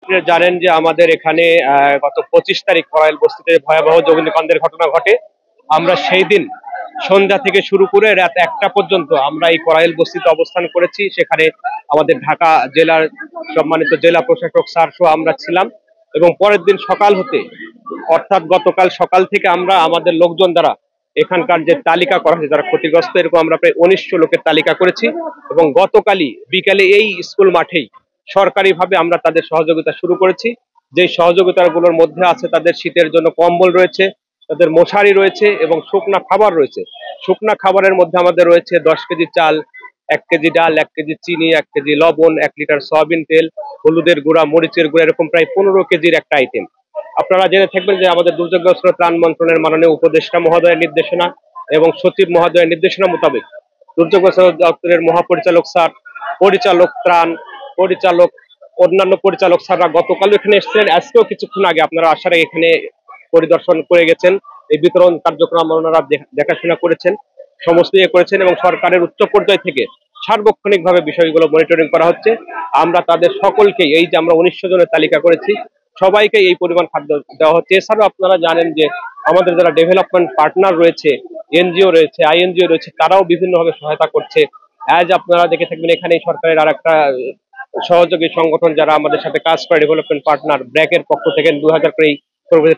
আপনারা জানেন যে আমাদের এখানে গত 25 তারিখ করাইল বস্তিতে ভয়াবহ অগ্নিকাণ্ডের ঘটনা ঘটে। আমরা সেই দিন সন্ধ্যা থেকে শুরু করে রাত 1টা পর্যন্ত আমরা এই করাইল বস্তিতে অবস্থান করেছি। সেখানে আমাদের ঢাকা জেলার সম্মানিত জেলা প্রশাসক স্যার সহ আমরা ছিলাম এবং পরের দিন সকাল হতে অর্থাৎ গতকাল সকাল থেকে আমরা আমাদের লোকজন দ্বারা এখানকার যে তালিকা করা হয়েছে যারা ক্ষতিগ্রস্ত, এরকম আমরা প্রায় 1900 লোকের তালিকা করেছি এবং গতকালই বিকালে এই স্কুল মাঠেই সরকারিভাবে আমরা তাদের সহযোগিতা শুরু করেছি। যে সহযোগিতাগুলোর মধ্যে আছে তাদের শীতের জন্য কম্বল রয়েছে, তাদের মশারি রয়েছে এবং শুকনা খাবার রয়েছে। শুকনা খাবারের মধ্যে আমাদের রয়েছে 10 কেজি চাল, 1 কেজি ডাল, 1 কেজি চিনি, 1 কেজি লবণ, 1 লিটার সয়াবিন তেল, হলুদের গুঁড়া, মরিচের গুঁড়া, এরকম প্রায় 15 কেজির একটা আইটেম। আপনারা জেনে থাকবেন যে আমাদের দুর্যোগগ্রস্ত ত্রাণ মন্ত্রণালয়ের মাননীয় উপদেষ্টা মহোদয়ের নির্দেশনা এবং সচিব মহোদয়ের নির্দেশনা মোতাবেক দুর্যোগগ্রস্ত দপ্তরের মহাপরিচালক স্যার, পরিচালক ত্রাণ, পরিচালক, অন্যান্য পরিচালক স্যাররা গতকাল এখানে এসেছিলেন। আজকেও কিছুক্ষণ আগে আপনারা আসার আগে এখানে পরিদর্শন করে গেছেন। এই বিতরণ কার্যক্রম ওনারা দেখাশোনা করেছেন, সমস্ত করেছেন এবং সরকারের উচ্চ পর্যায় থেকে সার্বক্ষণিকভাবে বিষয়গুলো মনিটরিং করা হচ্ছে। আমরা তাদের সকলকে, এই যে আমরা 1900 জনের তালিকা করেছি, সবাইকে এই পরিমাণ খাদ্য দেওয়া হচ্ছে। এছাড়াও আপনারা জানেন যে আমাদের যারা ডেভেলপমেন্ট পার্টনার রয়েছে, এনজিও রয়েছে, আইএনজিও রয়েছে, তারাও বিভিন্নভাবে সহায়তা করছে। আজ আপনারা দেখে থাকবেন এখানে সরকারের আর একটা সহযোগী সংগঠন যারা আমাদের সাথে কাজ করে, ডেভেলপমেন্ট পার্টনার, ব্র্যাকের পক্ষ থেকে 2000 করে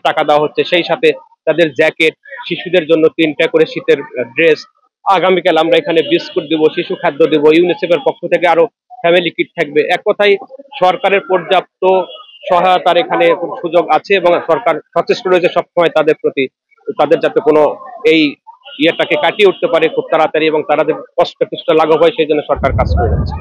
টাকা দেওয়া হচ্ছে। সেই সাথে তাদের জ্যাকেট, শিশুদের জন্য 3টা করে শীতের ড্রেস, আগামীকাল আমরা এখানে বিস্কুট দিব, শিশু খাদ্য দিব, ইউনিসেফের পক্ষ থেকে আরো ফ্যামিলি কিট থাকবে। এক কথায় সরকারের পর্যাপ্ত সহায়তার এখানে সুযোগ আছে এবং সরকার সচেষ্ট রয়েছে সবসময় তাদের প্রতি, তাদের যাতে কোনো এই ইয়েটাকে কাটিয়ে উঠতে পারে খুব তাড়াতাড়ি এবং তাদের কষ্ট লাঘব হয়, সেই জন্য সরকার কাজ করে যাচ্ছে।